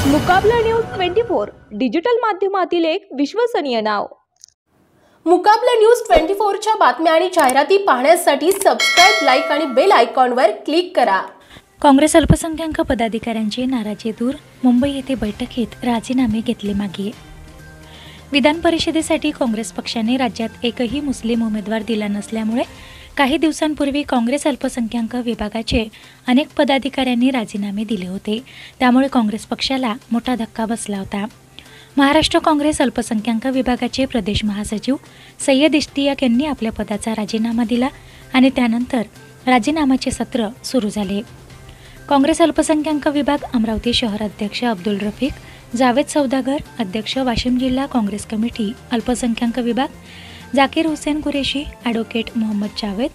मुकाबला news 24 digital माध्यमातील एक विश्वसनीय नाव। मुकाबला न्यूज 24 च्या बातम्या आणि जाहिराती पाहण्यासाठी सबस्क्राइब, लाईक आणि बेल आयकॉनवर क्लिक करा। काँग्रेस अल्पसंख्याक पदाधिकाऱ्यांची नाराजी दूर, मुंबई येथे बैठकीत राजीनामे घेतले मागे। विधान परिषदेसाठी काँग्रेस पक्षाने राज्यात एकही मुस्लिम उमेदवार दिला नसल्यामुळे काही दिवसांपूर्वी काँग्रेस अल्पसंख्याक विभागाचे अनेक पदाधिकाऱ्यांनी राजीनामे दिले होते। त्यामुळे काँग्रेस पक्षाला मोठा धक्का बसला होता। महाराष्ट्र काँग्रेस अल्पसंख्याक विभागाचे प्रदेश महासचिव सय्यद इश्तियाक यांनी आपल्या पदाचा राजीनामा दिला आणि त्यानंतर राजीनाम्याचे सत्र सुरू झाले। काँग्रेस अल्पसंख्याक विभाग अमरावती शहर अध्यक्ष अब्दुल रफीक, जावेद सौदागर अध्यक्ष, वाशिम जिल्हा काँग्रेस कमिटी अल्पसंख्याक विभाग Zakir Hussain Qureshi, advocate Mohammad Javed,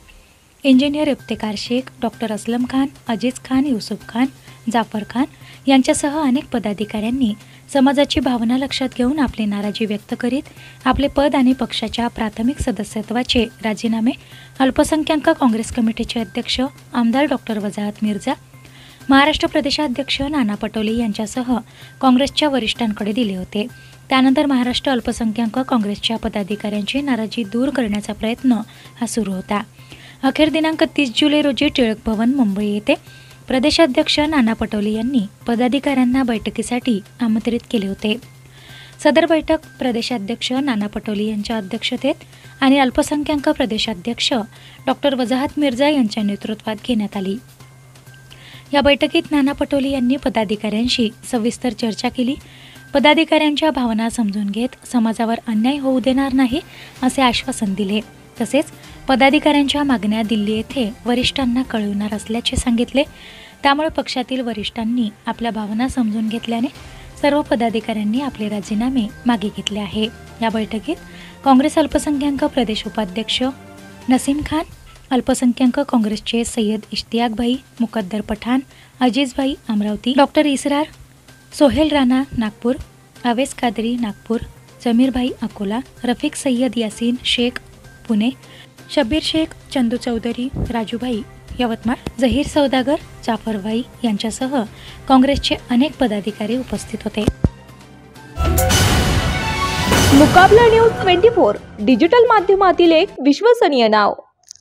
engineer Iftekhar Shaikh, doctor Aslam Khan, Aziz Khan, Yusuf Khan, Jafar Khan यांच्यासह अनेक पदाधिकाऱ्यांनी समाजाची भावना लक्षात घेऊन आपली नाराजी व्यक्त करीत आपले पद आणि पक्षाच्या प्राथमिक सदस्यत्वाचे राजीनामे अल्पसंख्याक काँग्रेस कमिटीचे अध्यक्ष आमदार डॉक्टर वजाहत मिर्झा, महाराष्ट्र प्रदेशाध्यक्ष नाना पटोले यांच्यासह काँग्रेसच्या वरिष्ठांकडे दिले होते। त्यानंतर महाराष्ट्र अल्पसंख्याक काँग्रेसच्या पदाधिकाऱ्यांची नाराजी दूर करण्याचा प्रयत्न हा सुरू होता। अखेर दिनांक 30 जुलै रोजी टिळक भवन मुंबई येथे प्रदेशाध्यक्ष नाना पटोले यांनी पदाधिकाऱ्यांना बैठकीसाठी आमंत्रित केले होते। सदर बैठक प्रदेशाध्यक्ष नाना पटोले यांच्या अध्यक्षतेत आणि अल्पसंख्याक प्रदेशाध्यक्ष डॉक्टर वजाहत मिर्झा यांच्या नेतृत्वात घेण्यात आली। या बैठकीत नाना पटोले यांनी पदाधिकाऱ्यांशी सविस्तर चर्चा केली। पदाधिकाऱ्यांच्या भावना समजून घेत समाजावर अन्याय होऊ देणार नाही असे आश्वासन दिले। तसेच पदाधिकाऱ्यांच्या मागण्या दिल्ली येथे वरिष्ठांना कळवणार असल्याचे सांगितले। त्यामुळे पक्षातील वरिष्ठांनी आपल्या भावना समजून घेतल्याने सर्व पदाधिकाऱ्यांनी आपले राजीनामे मागे घेतले आहे। या बैठकीत काँग्रेस अल्पसंख्याक प्रदेश उपाध्यक्ष नसीम खान, अल्पसंख्याक काँग्रेसचे सय्यद इश्तियाक भाई, मुकद्दर पठाण, अजीज भाई अमरावती, डॉक्टर इसरार, सोहेल राणा नागपूर, अवेस कादरी नागपूर, जमीर भाई अकोला, रफीक सय्यद यासीन शेख पुणे, शब्बीर शेख, चंदू चौधरी, राजूभाई यवतमाळ, जहीर सौदागर, जाफर भाई यांच्यासह काँग्रेसचे अनेक पदाधिकारी उपस्थित होते। मुकाबला न्यूज 24 डिजिटल माध्यमातील एक विश्वसनीय नाव।